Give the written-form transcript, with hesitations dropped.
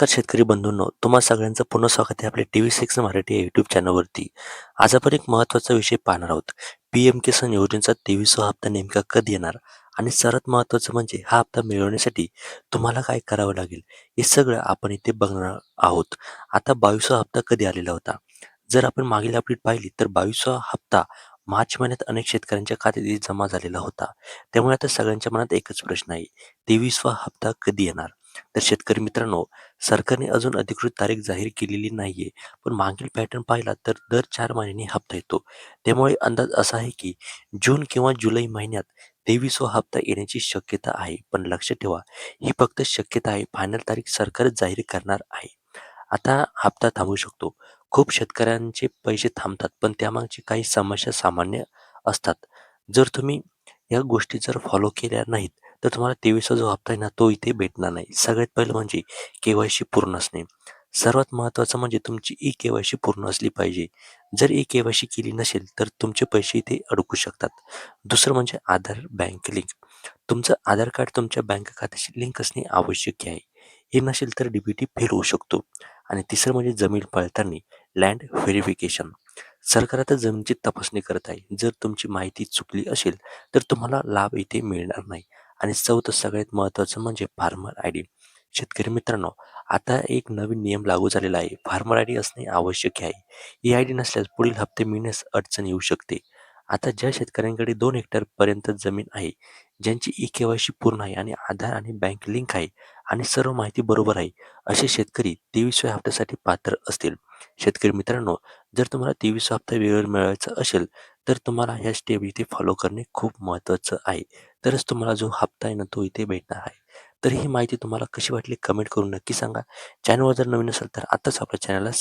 नमस्कार शेतकरी बंधूंनो, तुम्हा सगळ्यांचं पुन्हा स्वागत आहे आपल्या TV6 मराठी या यूट्यूब चॅनलवरती. आज आपण एक महत्त्वाचा विषय पाहणार आहोत. PM किसान योजनेचा 23वा हप्ता नेमका कधी येणार आणि सर्वात महत्त्वाचं म्हणजे हा हप्ता मिळवण्यासाठी तुम्हाला काय करावं लागेल, हे सगळं आपण इथे बघणार आहोत. आता 22वा हप्ता कधी आलेला होता? जर आपण मागील अपडेट पाहिली तर 22वा हप्ता मार्च महिन्यात अनेक शेतकऱ्यांच्या खात्यात जमा झालेला होता. त्यामुळे आता सगळ्यांच्या मनात एकच प्रश्न आहे, 23वा हप्ता कधी येणार? तर शेतकरी मित्रांनो, सरकारने अजून अधिकृत तारीख जाहीर केलेली नाहीये. पण मागील पॅटर्न पाहिला तर दर 4 महिन्यांनी हप्ता येतो. त्यामुळे अंदाज असा आहे की जून किंवा जुलै महिन्यात 23वा हप्ता येण्याची शक्यता आहे. पण लक्षात ठेवा, ही फक्त शक्यता आहे. फायनल तारीख सरकारच जाहीर करणार आहे. आता हप्ता थांबू शकतो. खूप शेतकऱ्यांचे पैसे थांबतात, पण त्यामागची काही समस्या सामान्य असतात. जर तुम्ही या गोष्टी जर फॉलो केल्या नाहीत, तर तुम्हाला 23वा जो हप्ता आहे ना, तो इथे भेटणार नाही. सगळ्यात पहिलं म्हणजे के-वाय-सी पूर्ण असणे. सर्वात महत्त्वाचं म्हणजे तुमची ई-के-वाय-सी पूर्ण असली पाहिजे. जर ई-के-वाय-सी केली नसेल, तर तुमचे पैसे इथे अडकू शकतात. दुसरं म्हणजे आधार बँक लिंक. तुमचं आधार कार्ड तुमच्या बँक खात्याशी लिंक असणे आवश्यक आहे. हे नसेल तर डी-बी-टी फेल होऊ शकतो. आणि तिसरं म्हणजे जमीन पडताळणी, लँड व्हेरिफिकेशन. सरकार आता जमिनीची तपासणी करत आहे. जर तुमची माहिती चुकली असेल, तर तुम्हाला लाभ इथे मिळणार नाही. आणि चौथं सगळ्यात महत्त्वाचं म्हणजे फार्मर आय-डी. शेतकरी मित्रांनो, आता एक नवीन नियम लागू झालेला आहे. फार्मर आय-डी असणे आवश्यक आहे. ही आय-डी नसल्यास पुढील हप्ते मिळण्यास अडचण येऊ शकते. आता ज्या शेतकऱ्यांकडे 2 हेक्टरपर्यंत जमीन आहे, ज्यांची ई-के-वाय-सी पूर्ण आहे आणि आधार आणि बँक लिंक आहे आणि सर्व माहिती बरोबर आहे, असे शेतकरी 23व्या हप्त्यासाठी पात्र असतील. शेतकरी मित्रांनो, जर तुम्हाला 23वा हप्ता वेळेवर मिळवायचा असेल, तर तुम्हाला ह्या स्टेप इथे फॉलो करणे खूप महत्त्वाचं आहे. तरच तुम्हाला जो हप्ता आहे ना, तो इथे भेटणार आहे. तर ही माहिती तुम्हाला कशी वाटली कमेंट करून नक्की सांगा. चॅनलवर जर नवीन असाल तर आत्ताच आपल्या चॅनलला